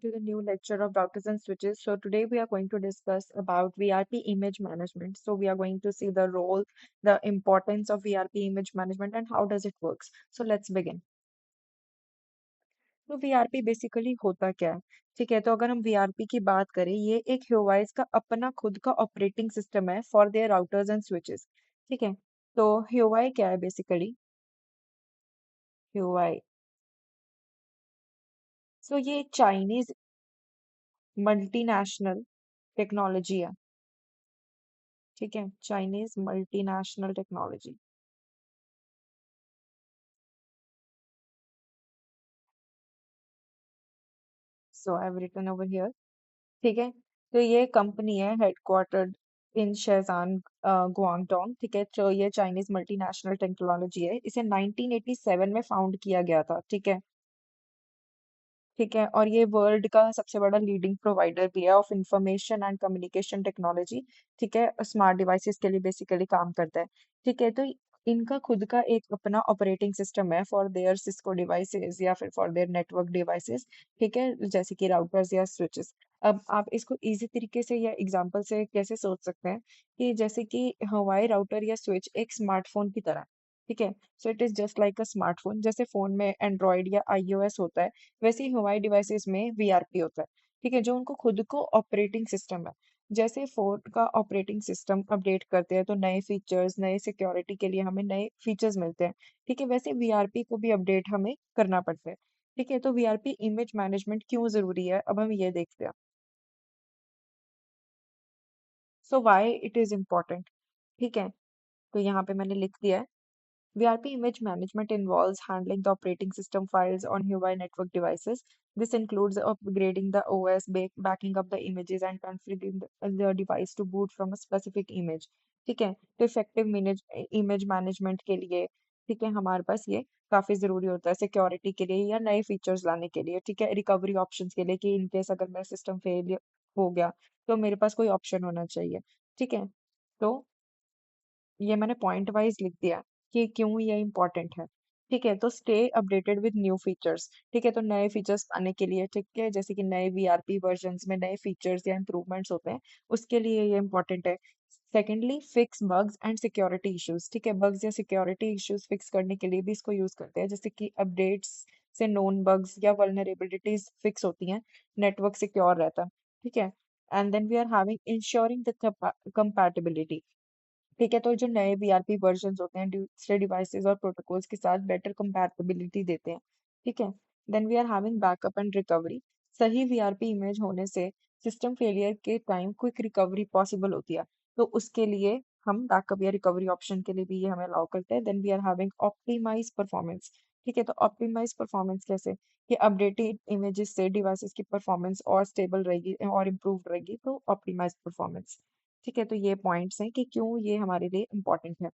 to the new lecture of routers and switches. So today we are going to discuss about VRP image management. So we are going to see the role, the importance of VRP image management and how does it works. So let's begin. तो VRP basically होता क्या है? ठीक है, तो अगर हम VRP की बात करें, ये एक ह्यूवाइस का अपना खुद का ऑपरेटिंग सिस्टम है for their routers and switches. ठीक है, तो ह्यूवाई क्या है बेसिकली? ह्यूवाई, सो ये चाइनीज मल्टीनेशनल टेक्नोलॉजी है। ठीक है, Chinese multinational technology. So I have written over here. ठीक है, तो ये कंपनी है हेडक्वार्टर्ड इन शेजान गुआंगडोंग। ठीक है, तो ये चाइनीज मल्टीनेशनल टेक्नोलॉजी है। इसे 1987 में फाउंड किया गया था। ठीक है, ठीक है, और ये वर्ल्ड का सबसे बड़ा लीडिंग प्रोवाइडर भी है of information and communication technology. ठीक है, स्मार्ट डिवाइसेस के लिए बेसिकली काम करता है। ठीक है, तो इनका खुद का एक अपना ऑपरेटिंग सिस्टम है फॉर देयर सिस्को डिवाइसेस या फिर फॉर देयर नेटवर्क डिवाइसेस। ठीक है, जैसे कि राउटर्स या स्विचेस। अब आप इसको इजी तरीके से या एग्जांपल से कैसे सोच सकते हैं कि जैसे कि हवाई राउटर या स्विच एक स्मार्टफोन की तरह। ठीक है, so it is just like a smartphone. जैसे फोन में एंड्रॉइड या आईओएस होता है, वैसे ही हवाई डिवाइसेस में वीआरपी होता है। ठीक है, जो उनको खुद को ऑपरेटिंग सिस्टम है। जैसे फोन का ऑपरेटिंग सिस्टम अपडेट करते हैं तो नए फीचर्स, नए सिक्योरिटी के लिए हमें नए फीचर्स मिलते हैं। ठीक है, वैसे वीआरपी को भी अपडेट हमें करना पड़ता है। ठीक है, तो वीआरपी इमेज मैनेजमेंट क्यों जरूरी है, अब हम ये देखते हैं। So why it is important. ठीक है, तो यहाँ पे मैंने लिख दिया है। VRP image management involves handling the operating system files on Huawei network devices. This includes upgrading the OS, backing up the images, and configuring the device to boot from a specific image. ठीक है, तो effective image management के लिए, ठीक है, हमारे पास ये काफी जरूरी होता है सिक्योरिटी के लिए या नए फीचर्स लाने के लिए। ठीक है, रिकवरी ऑप्शंस के लिए कि इन केस अगर मेरा सिस्टम फेल हो गया तो मेरे पास कोई ऑप्शन होना चाहिए। ठीक है, तो ये मैंने पॉइंट वाइज लिख दिया कि क्यों ये इम्पोर्टेंट है। ठीक है, तो stay updated with new features. ठीक है, तो नए फीचर्स आने के लिए, ठीक है, जैसे कि नए वीआरपी वर्जन्स में नए फीचर्स या इंप्रूवमेंट्स होते हैं, उसके लिए ये इम्पोर्टेंट है। Secondly, fix bugs and security issues. ठीक है, बग्स या सिक्योरिटी इश्यूज फिक्स करने के लिए भी इसको यूज करते हैं, जैसे कि अपडेट्स से नोन बग्स या वल्नरेबिलिटीज फिक्स होती हैं, नेटवर्क सिक्योर रहता है। ठीक है, and then we are having ensuring the compatibility. ठीक है, तो जो नए वीआरपी वर्जन्स होते हैं दूसरे डिवाइसेस और प्रोटोकॉल्स के साथ बेटर कंपैटिबिलिटी देते हैं। ठीक है, then we are having backup and recovery. सही वीआरपी इमेज होने से सिस्टम फेलियर के टाइम क्विक रिकवरी पॉसिबल होती है। तो उसके लिए हम बैकअप या रिकवरी ऑप्शन के लिए भी ये हमें अलाउ करते हैं। Then we are having optimize performance. ठीक है, तो ऑप्टिमाइज परफॉर्मेंस कैसे कि अपडेटेड इमेजेस से डिवाइसेस की परफॉर्मेंस और स्टेबल रहेगी और इम्प्रूव रहेगी, तो ऑप्टिमाइज परफॉर्मेंस। ठीक है, तो ये पॉइंट्स हैं कि क्यों ये हमारे लिए इम्पोर्टेंट है।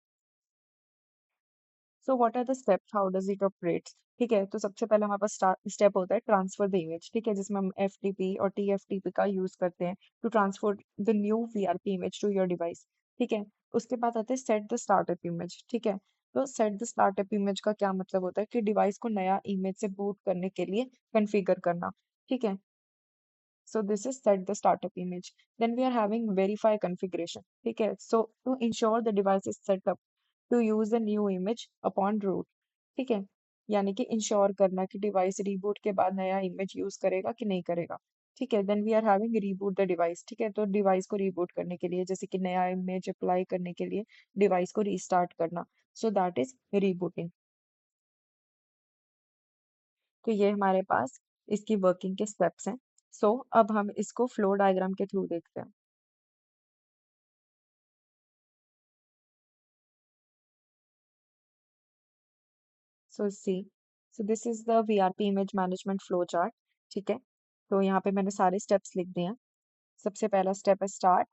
So what are the steps, how does it operates? ठीक है, तो सबसे पहले हमारे पास स्टेप होता है ट्रांसफर द इमेज। ठीक है, जिसमें हम एफटीपी और टीएफटीपी का यूज करते हैं to transfer the new VRP image to your device. ठीक है, उसके बाद आते हैं सेट द स्टार्टअप इमेज। ठीक है, तो सेट द स्टार्टअप इमेज का क्या मतलब होता है कि डिवाइस को नया इमेज से बूट करने के लिए कॉन्फ़िगर करना। ठीक है, so this is set the startup image. Then we are having verify configuration. Okay, so to ensure the device is set up to use the new image upon root. ठीक है, यानी कि इंश्योर करना कि device reboot के बाद नया image use करेगा कि नहीं करेगा। ठीक है, then we are having reboot the device. ठीक है, तो डिवाइस को रीबूट करने के लिए, जैसे कि नया इमेज अप्लाई करने के लिए डिवाइस को रीस्टार्ट करना, सो दैट इज रीबूटिंग। तो ये हमारे पास इसकी वर्किंग के स्टेप्स हैं। सो अब हम इसको फ्लो डायग्राम के थ्रू देखते हैं। So see, so this is the VRP image management flow chart. ठीक है, तो यहाँ पे मैंने सारे स्टेप्स लिख दिए हैं। सबसे पहला स्टेप है स्टार्ट।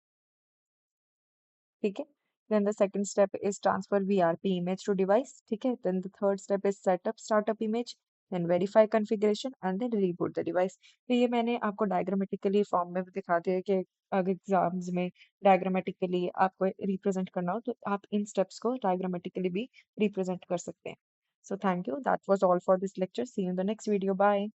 ठीक है, then the second step is transfer VRP image to device. ठीक है, then the third step is setup startup image, then verify configuration and then reboot the device. तो ये मैंने आपको डायग्रामेटिकली फॉर्म में भी दिखा दिया है कि अगर एग्जाम्स में डायग्रामेटिकली आपको रिप्रेजेंट करना हो तो आप इन स्टेप्स को डायग्रामेटिकली भी रिप्रेजेंट कर सकते हैं। So thank you, that was all for this lecture, see you in the next video, bye.